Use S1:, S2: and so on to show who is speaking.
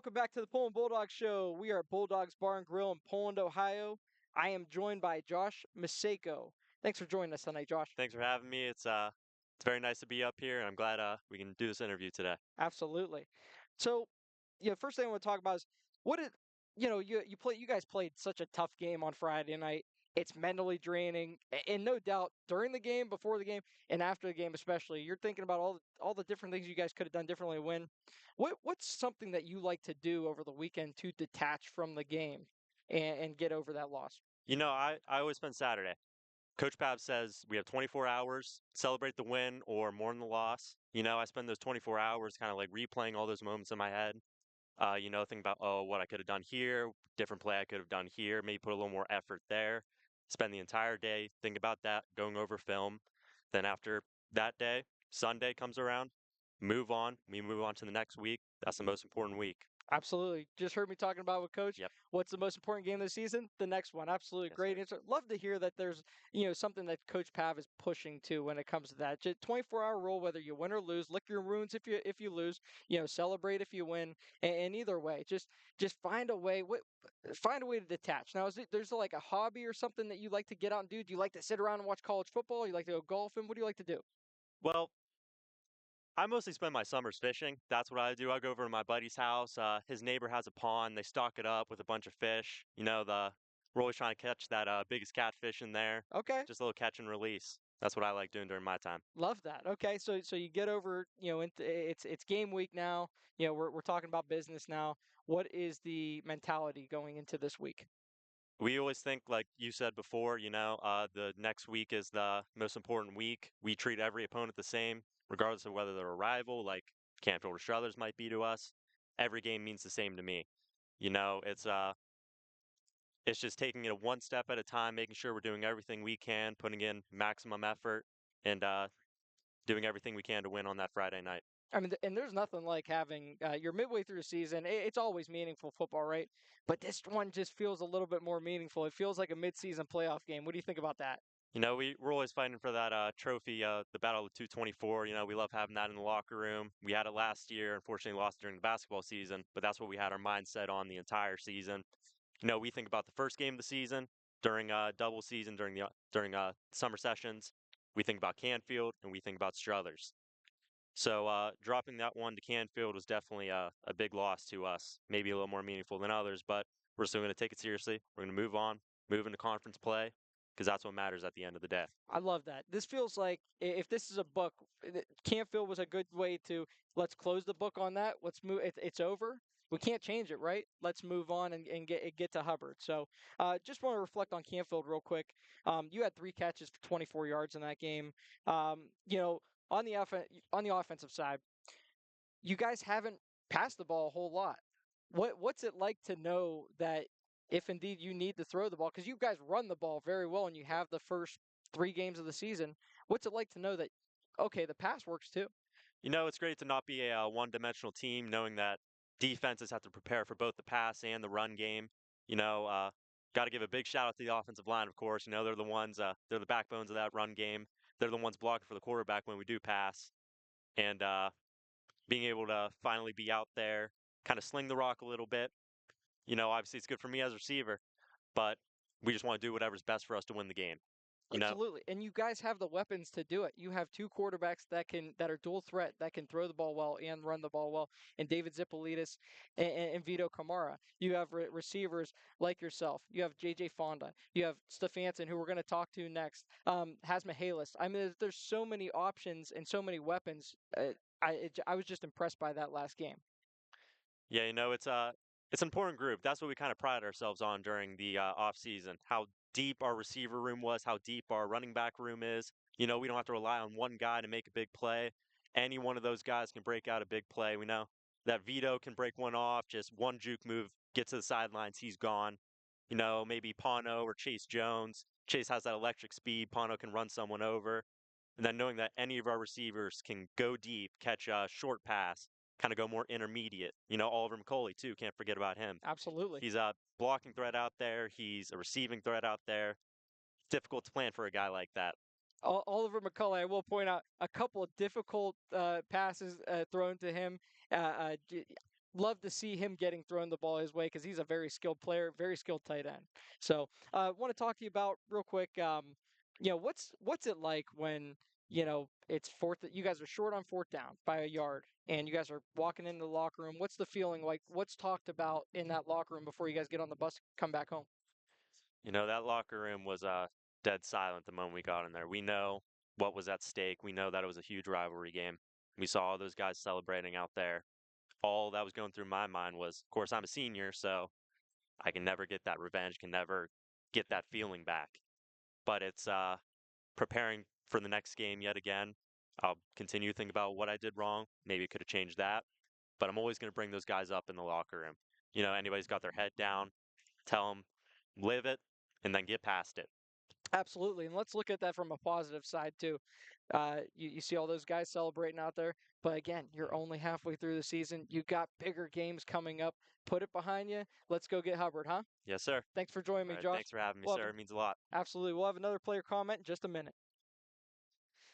S1: welcome back to the Poland Bulldog Show. We are at Bulldog's Bar and Grill in Poland, Ohio. I am joined by Josh Macejko. Thanks for joining us tonight, Josh.
S2: Thanks for having me. It's very nice to be up here, and I'm glad we can do this interview today.
S1: Absolutely. So, first thing I want to talk about is what did you guys played such a tough game on Friday night. It's mentally draining, and no doubt during the game, before the game, and after the game especially, you're thinking about all the different things you guys could have done differently to win. What's something that you like to do over the weekend to detach from the game and get over that loss?
S2: I always spend Saturday. Coach Pab says we have 24 hours, celebrate the win or mourn the loss. I spend those 24 hours kind of like replaying all those moments in my head. Think about, oh, what I could have done here, different play I could have done here, maybe put a little more effort there. Spend the entire day think about that, going over film. Then after that day, Sunday comes around, move on. We move on to the next week. That's the most important week.
S1: Absolutely. Just heard me talking about with Coach.
S2: Yep.
S1: What's the most important game of the season? The next one. Absolutely
S2: Yes, sir.
S1: great answer. Love to hear that there's, something that Coach Pav is pushing to when it comes to that. Just 24-hour rule, whether you win or lose, lick your wounds if you lose, celebrate if you win. And either way, just find a way. Find a way to detach. Now, there's like a hobby or something that you like to get out and do? Do you like to sit around and watch college football? You like to go golfing? What do you like to do?
S2: Well, I mostly spend my summers fishing. That's what I do. I go over to my buddy's house. His neighbor has a pond. They stock it up with a bunch of fish. We're always trying to catch that biggest catfish in there.
S1: Okay.
S2: Just a little catch and release. That's what I like doing during my time.
S1: Love that. Okay, so you get over, it's game week now. We're talking about business now. What is the mentality going into this week?
S2: We always think, like you said before, the next week is the most important week. We treat every opponent the same, regardless of whether they're a rival, like Canfield or Struthers might be to us. Every game means the same to me. You know, it's uh, It's just taking it one step at a time, making sure we're doing everything we can, putting in maximum effort, and doing everything we can to win on that Friday night.
S1: I mean, and there's nothing like having you're midway through the season. It's always meaningful football, right? But this one just feels a little bit more meaningful. It feels like a midseason playoff game. What do you think about that?
S2: We're always fighting for that trophy, the Battle of 224. We love having that in the locker room. We had it last year, unfortunately lost during the basketball season, but that's what we had our mindset on the entire season. We think about the first game of the season during double season during summer sessions. We think about Canfield and we think about Struthers. So dropping that one to Canfield was definitely a big loss to us. Maybe a little more meaningful than others, but we're still going to take it seriously. We're going to move on, move into conference play, because that's what matters at the end of the day.
S1: I love that. This feels like if this is a book, Canfield was a good way to let's close the book on that. Let's move. It's over. We can't change it, right? Let's move on and get to Hubbard. So, just want to reflect on Canfield real quick. You had 3 catches for 24 yards in that game. Um, you know, on the offensive side, you guys haven't passed the ball a whole lot. What's it like to know that if indeed you need to throw the ball, because you guys run the ball very well and you have the first 3 games of the season, what's it like to know that okay, the pass works too?
S2: It's great to not be a one-dimensional team, knowing that defenses have to prepare for both the pass and the run game. You know, uh, Got to give a big shout out to the offensive line, of course. They're the backbones of that run game. They're the ones blocking for the quarterback when we do pass. And being able to finally be out there, kind of sling the rock a little bit. Obviously it's good for me as a receiver, but we just want to do whatever's best for us to win the game. You know,
S1: Absolutely. And you guys have the weapons to do it. You have 2 quarterbacks that are dual threat that can throw the ball well and run the ball well, and David Zippolitis and Vito Kamara. You have receivers like yourself. You have JJ Fonda. You have Stefanson, who we're going to talk to next. Has Mihalis. I mean, there's so many options and so many weapons. I was just impressed by that last game.
S2: yeah, it's an important group. That's what we kind of pride ourselves on during the off season. How deep our receiver room was, how deep our running back room is. We don't have to rely on one guy to make a big play. Any one of those guys can break out a big play. We know that Vito can break one off, just one juke move, get to the sidelines, he's gone. Maybe Pano or Chase Jones. Chase has that electric speed. Pano can run someone over. And then knowing that any of our receivers can go deep, catch a short pass, kind of go more intermediate. Oliver McCauley too. Can't forget about him.
S1: Absolutely.
S2: He's a blocking threat out there. He's a receiving threat out there. It's difficult to plan for a guy like that.
S1: Oliver McCullough, I will point out a couple of difficult passes thrown to him. love to see him getting thrown the ball his way because he's a very skilled player, very skilled tight end. So, want to talk to you about real quick. What's it like when it's fourth? You guys are short on fourth down by a yard, and you guys are walking into the locker room. What's the feeling like? What's talked about in that locker room before you guys get on the bus, come back home?
S2: That locker room was dead silent the moment we got in there. We know what was at stake. We know that it was a huge rivalry game. We saw all those guys celebrating out there. All that was going through my mind was, of course, I'm a senior, so I can never get that revenge, can never get that feeling back. But it's preparing for the next game yet again. I'll continue to think about what I did wrong. Maybe could have changed that. But I'm always going to bring those guys up in the locker room. Anybody's got their head down, tell them, live it, and then get past it.
S1: Absolutely, and let's look at that from a positive side too. You see all those guys celebrating out there, but again, you're only halfway through the season. You got bigger games coming up. Put it behind you. Let's go get Hubbard, huh?
S2: Yes, sir.
S1: Thanks for joining
S2: All
S1: me,
S2: right.
S1: Josh.
S2: Thanks for having me,
S1: We'll have
S2: sir. It means a lot.
S1: absolutely. We'll have another player comment in just a minute.